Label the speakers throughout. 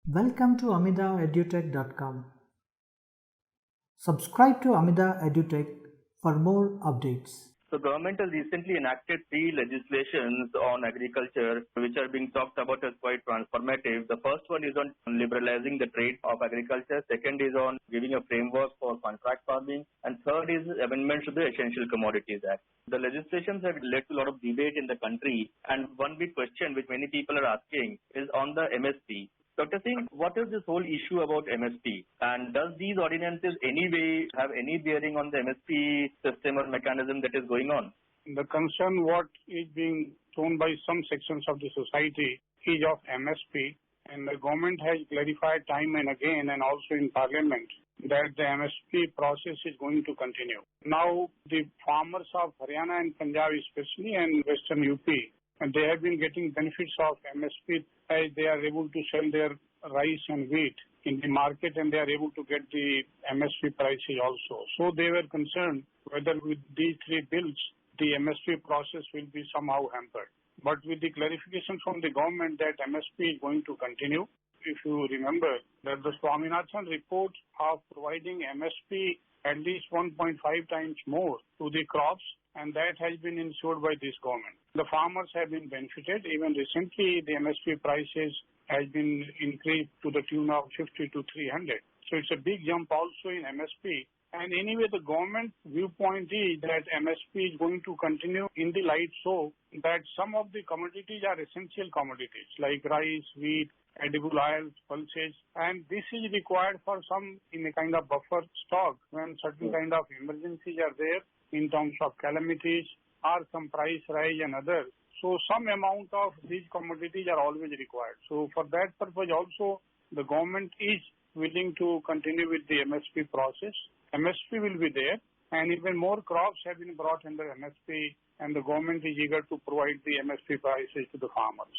Speaker 1: Welcome to amidaedutech.com. Subscribe to Amida Edutech for more updates.
Speaker 2: So government has recently enacted three legislations on agriculture which are being talked about as quite transformative. The first one is on liberalizing the trade of agriculture. Second is on giving a framework for contract farming. And third is amendments to the Essential Commodities Act. The legislations have led to a lot of debate in the country. And one big question which many people are asking is on the MSP. Dr. Singh, what is this whole issue about MSP? And does these ordinances anyway have any bearing on the MSP system or mechanism that is going on?
Speaker 3: The concern what is being shown by some sections of the society is of MSP, and the government has clarified time and again and also in parliament that the MSP process is going to continue. Now the farmers of Haryana and Punjab especially and Western UP, and they have been getting benefits of MSP as they are able to sell their rice and wheat in the market and they are able to get the MSP prices also. So they were concerned whether with these three bills the MSP process will be somehow hampered. But with the clarification from the government that MSP is going to continue, if you remember that the Swaminathan report of providing MSP at least 1.5 times more to the crops, and that has been ensured by this government. The farmers have been benefited. Even recently, the MSP prices has been increased to the tune of 50 to 300. So it's a big jump also in MSP. And anyway, the government viewpoint is that MSP is going to continue in the light so that some of the commodities are essential commodities like rice, wheat, edible oils, pulses, and this is required for some in a kind of buffer stock when certain kind of emergencies are there in terms of calamities or some price rise and others. So some amount of these commodities are always required. So for that purpose also, the government is willing to continue with the MSP process. MSP will be there, and even more crops have been brought under MSP, and the government is eager to provide the MSP prices to the farmers.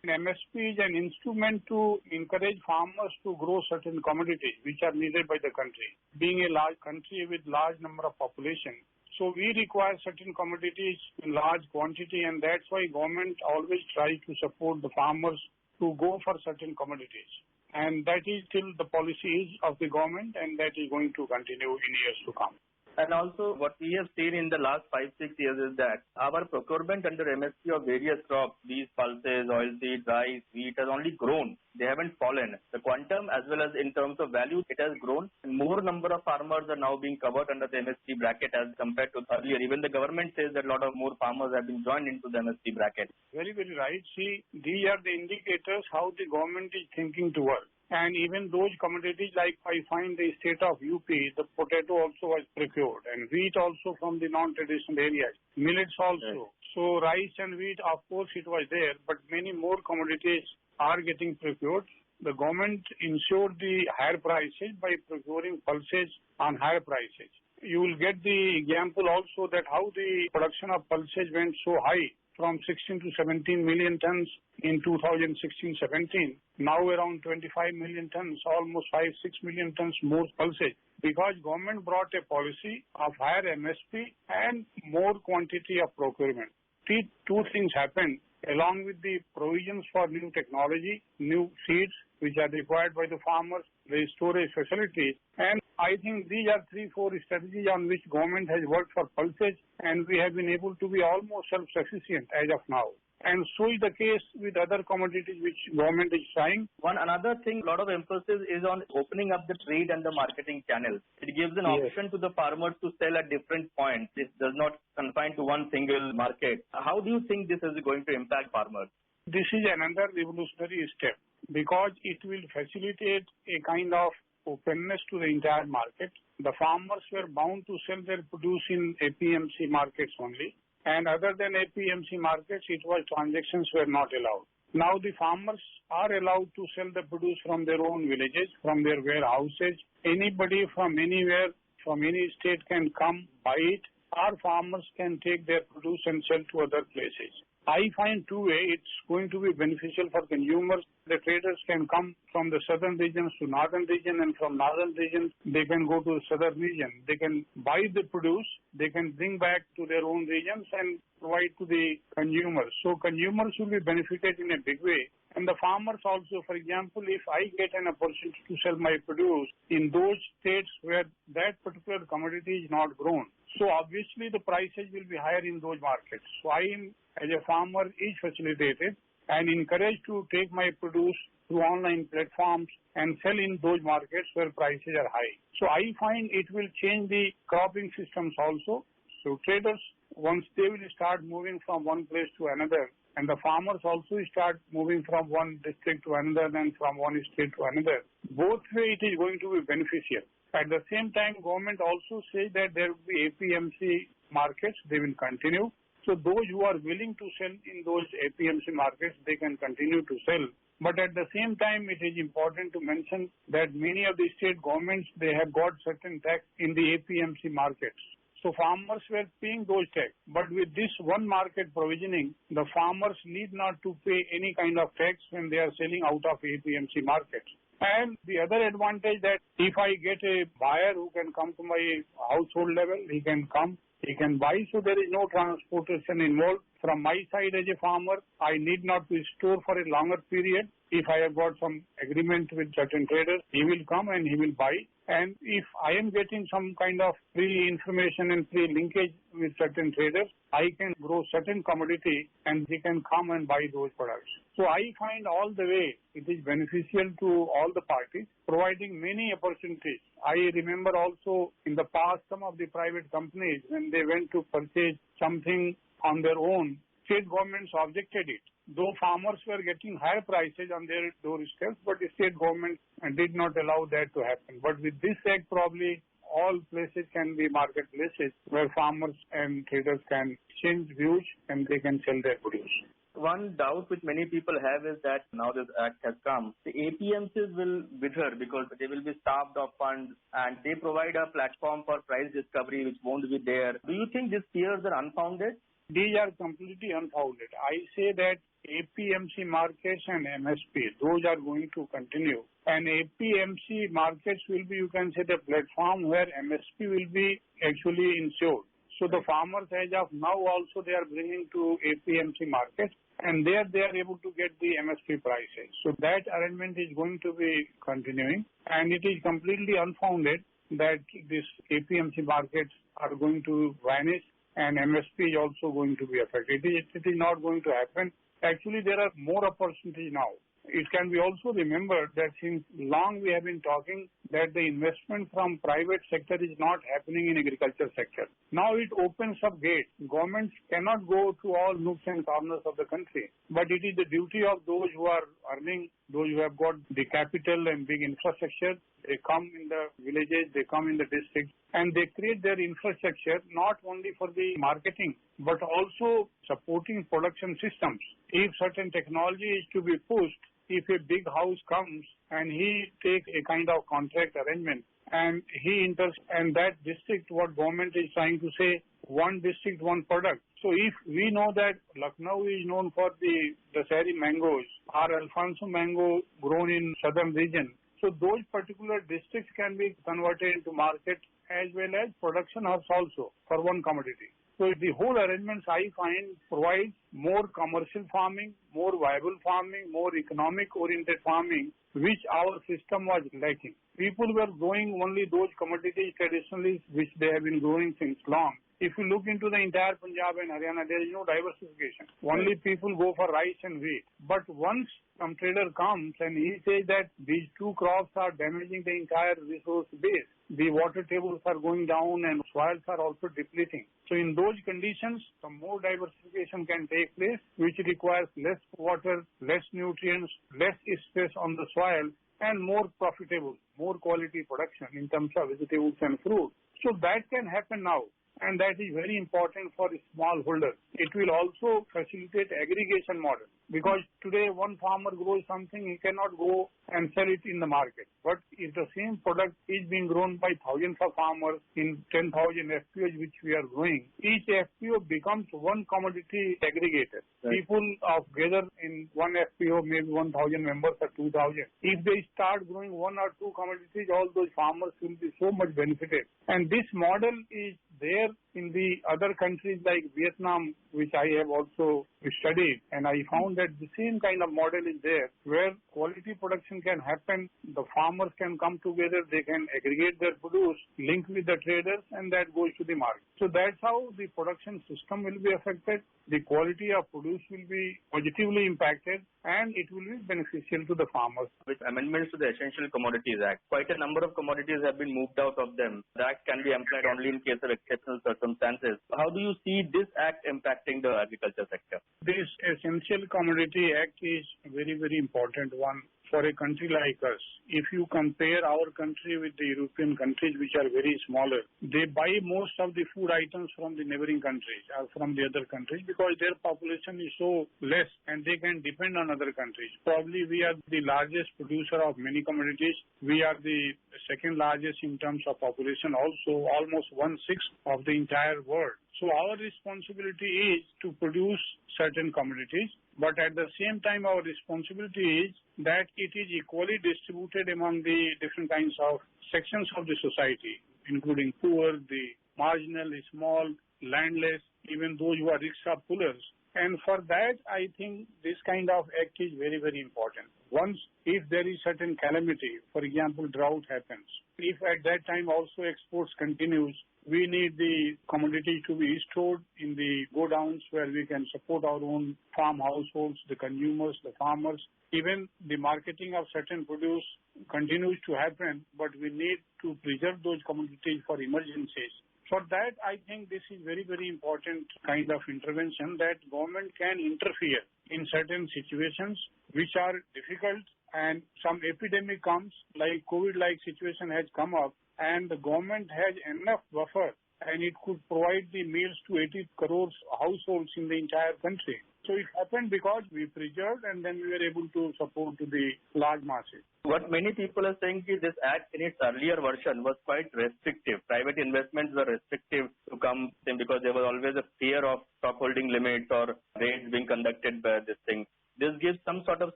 Speaker 3: And MSP is an instrument to encourage farmers to grow certain commodities which are needed by the country. Being a large country with large number of population, so we require certain commodities in large quantity, and that's why government always tries to support the farmers to go for certain commodities. And that is still the policy of the government, and that is going to continue in years to come.
Speaker 2: And also what we have seen in the last 5-6 years is that our procurement under MSP of various crops, these pulses, oilseeds, rice, wheat has only grown. They haven't fallen. The quantum as well as in terms of value, it has grown. More number of farmers are now being covered under the MSP bracket as compared to earlier. Even the government says that a lot of more farmers have been joined into the MSP bracket.
Speaker 3: Very, very right. See, these are the indicators how the government is thinking to work. And even those commodities like I find the state of UP, the potato also was procured and wheat also from the non-traditional areas, millets also. Right. So rice and wheat, of course, it was there, but many more commodities are getting procured. The government ensured the higher prices by procuring pulses on higher prices. You will get the example also that how the production of pulses went so high from 16 to 17 million tons in 2016-17. Now around 25 million tons, almost 5-6 million tons more pulses, because government brought a policy of higher MSP and more quantity of procurement. Two things happened along with the provisions for new technology, new seeds which are required by the farmers, the storage facilities, and I think these are 3-4 strategies on which government has worked for pulses, and we have been able to be almost self-sufficient as of now. And so is the case with other commodities which government is trying.
Speaker 2: One another thing, a lot of emphasis is on opening up the trade and the marketing channels. It gives an option to the farmers to sell at different points. It does not confine to one single market. How do you think this is going to impact farmers?
Speaker 3: This is another revolutionary step because it will facilitate a kind of openness to the entire market. The farmers were bound to sell their produce in APMC markets only. And other than APMC markets, transactions were not allowed. Now the farmers are allowed to sell the produce from their own villages, from their warehouses. Anybody from anywhere, from any state can come buy it. Our farmers can take their produce and sell to other places. I find two ways it's going to be beneficial for consumers. The traders can come from the southern regions to northern region, and from northern region they can go to the southern region. They can buy the produce, they can bring back to their own regions and provide to the consumers. So consumers will be benefited in a big way, And the farmers also, for example, if I get an opportunity to sell my produce in those states where that particular commodity is not grown, so obviously the prices will be higher in those markets. So I am, as a farmer, is facilitated and encouraged to take my produce through online platforms and sell in those markets where prices are high. So I find it will change the cropping systems also. So traders, once they will start moving from one place to another, and the farmers also start moving from one district to another and from one state to another, both way it is going to be beneficial. At the same time, government also says that there will be APMC markets, they will continue. So those who are willing to sell in those APMC markets, they can continue to sell. But at the same time, it is important to mention that many of the state governments, they have got certain tax in the APMC markets. So farmers were paying those tax. But with this one market provisioning, the farmers need not to pay any kind of tax when they are selling out of APMC markets. And the other advantage that if I get a buyer who can come to my household level, he can come, he can buy, so there is no transportation involved. From my side as a farmer, I need not to store for a longer period. If I have got some agreement with certain traders, he will come and he will buy. And if I am getting some kind of free information and free linkage with certain traders, I can grow certain commodity and they can come and buy those products. So I find all the way it is beneficial to all the parties, providing many opportunities. I remember also in the past some of the private companies, when they went to purchase something on their own, state governments objected it. Though farmers were getting higher prices on their doorsteps, but the state government did not allow that to happen. But with this act, probably all places can be marketplaces where farmers and traders can exchange views and they can sell their produce.
Speaker 2: One doubt which many people have is that now this act has come, the APMCs will wither because they will be starved of funds and they provide a platform for price discovery which won't be there. Do you think these fears are unfounded?
Speaker 3: These are completely unfounded. I say that APMC markets and MSP, those are going to continue. And APMC markets will be, you can say, the platform where MSP will be actually insured. So the farmers as of now also they are bringing to APMC markets and there they are able to get the MSP prices. So that arrangement is going to be continuing and it is completely unfounded that these APMC markets are going to vanish and MSP is also going to be affected. It is not going to happen. Actually, there are more opportunities now. It can be also remembered that since long we have been talking that the investment from private sector is not happening in agriculture sector. Now it opens up gates. Governments cannot go to all nooks and corners of the country, but it is the duty of those who are earning, those who have got the capital and big infrastructure. They come in the villages, they come in the districts, and they create their infrastructure not only for the marketing, but also supporting production systems. If certain technology is to be pushed, if a big house comes and he takes a kind of contract arrangement and he enters and that district, what government is trying to say, one district, one product. So if we know that Lucknow is known for the Dussehri mangoes or Alfonso mango grown in southern region, so those particular districts can be converted into market as well as production hubs also for one commodity. So the whole arrangements I find provide more commercial farming, more viable farming, more economic oriented farming, which our system was lacking. People were growing only those commodities traditionally which they have been growing since long. If you look into the entire Punjab and Haryana, there is no diversification. Only people go for rice and wheat. But once some trader comes and he says that these two crops are damaging the entire resource base, the water tables are going down and soils are also depleting. So in those conditions, some more diversification can take place, which requires less water, less nutrients, less stress on the soil, and more profitable, more quality production in terms of vegetables and fruit. So that can happen now. And that is very important for smallholders. It will also facilitate aggregation model because today one farmer grows something, he cannot go and sell it in the market. But if the same product is being grown by thousands of farmers in 10,000 FPOs which we are growing, each FPO becomes one commodity aggregator. Right. People of gather in one FPO, maybe 1,000 members or 2,000. If they start growing one or two commodities, all those farmers will be so much benefited. And this model is there in the other countries like Vietnam, which I have also studied, and I found that the same kind of model is there where quality production can happen, the farmers can come together, they can aggregate their produce, link with the traders, and that goes to the market. So that's how the production system will be affected, the quality of produce will be positively impacted, and it will be beneficial to the farmers.
Speaker 2: With amendments to the Essential Commodities Act, quite a number of commodities have been moved out of them. The act can be employed only in case of exceptional circumstances. How do you see this act impacting the agriculture sector?
Speaker 3: This Essential Commodity Act is very, very important one for a country like us. If you compare our country with the European countries, which are very smaller, they buy most of the food items from the neighboring countries or from the other countries because their population is so less and they can depend on other countries. Probably we are the largest producer of many commodities. We are the second largest in terms of population, also almost 1/6 of the entire world. So our responsibility is to produce certain commodities, but at the same time our responsibility is that it is equally distributed among the different kinds of sections of the society, including poor, the marginal, small, landless, even those who are rickshaw pullers. And for that, I think this kind of act is very, very important. Once, if there is certain calamity, for example, drought happens, if at that time also exports continues, we need the commodity to be stored in the godowns where we can support our own farm households, the consumers, the farmers. Even the marketing of certain produce continues to happen, but we need to preserve those commodities for emergencies. For that, I think this is very, very important kind of intervention that government can interfere in certain situations which are difficult, and some epidemic comes, like COVID-like situation has come up, and the government has enough buffer and it could provide the meals to 80 crores households in the entire country. So it happened because we preserved and then we were able to support to the large masses.
Speaker 2: What many people are saying is this act in its earlier version was quite restrictive. Private investments were restrictive to come in because there was always a fear of stockholding limits or raids being conducted by this thing. This gives some sort of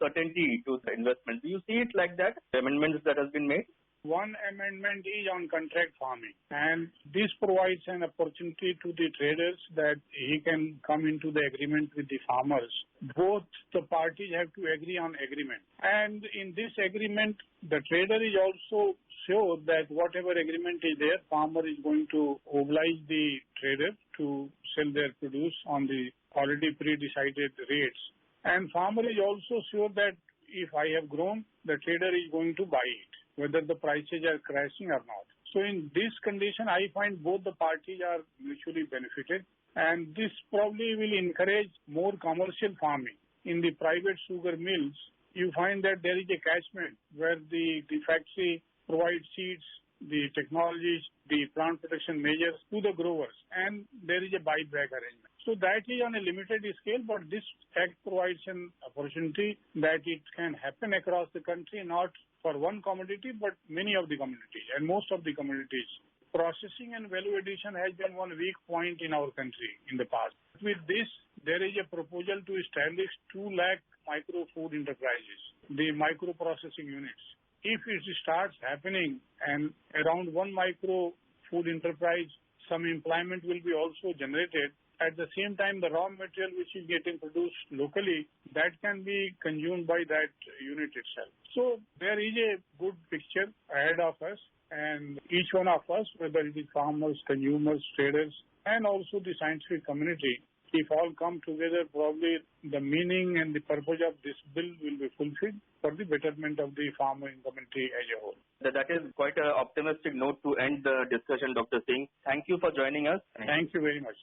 Speaker 2: certainty to the investment. Do you see it like that, the amendments that has been made?
Speaker 3: One amendment is on contract farming, and this provides an opportunity to the traders that he can come into the agreement with the farmers. Both the parties have to agree on agreement, and in this agreement, the trader is also sure that whatever agreement is there, farmer is going to oblige the trader to sell their produce on the already pre-decided rates. And farmer is also sure that if I have grown, the trader is going to buy it, whether the prices are crashing or not. So in this condition, I find both the parties are mutually benefited, and this probably will encourage more commercial farming. In the private sugar mills, you find that there is a catchment where the factory provides seeds, the technologies, the plant protection measures to the growers, and there is a buyback arrangement. So that is on a limited scale, but this act provides an opportunity that it can happen across the country, not for one commodity, but many of the commodities and most of the commodities. Processing and value addition has been one weak point in our country in the past. With this, there is a proposal to establish 2 lakh micro food enterprises, the micro processing units. If it starts happening and around 1 micro food enterprise, some employment will be also generated. At the same time, the raw material which is getting produced locally, that can be consumed by that unit itself. So there is a good picture ahead of us, and each one of us, whether it is farmers, consumers, traders, and also the scientific community, if all come together, probably the meaning and the purpose of this bill will be fulfilled for the betterment of the farming community as a whole.
Speaker 2: That is quite an optimistic note to end the discussion, Dr. Singh. Thank you for joining us.
Speaker 3: Thank you very much.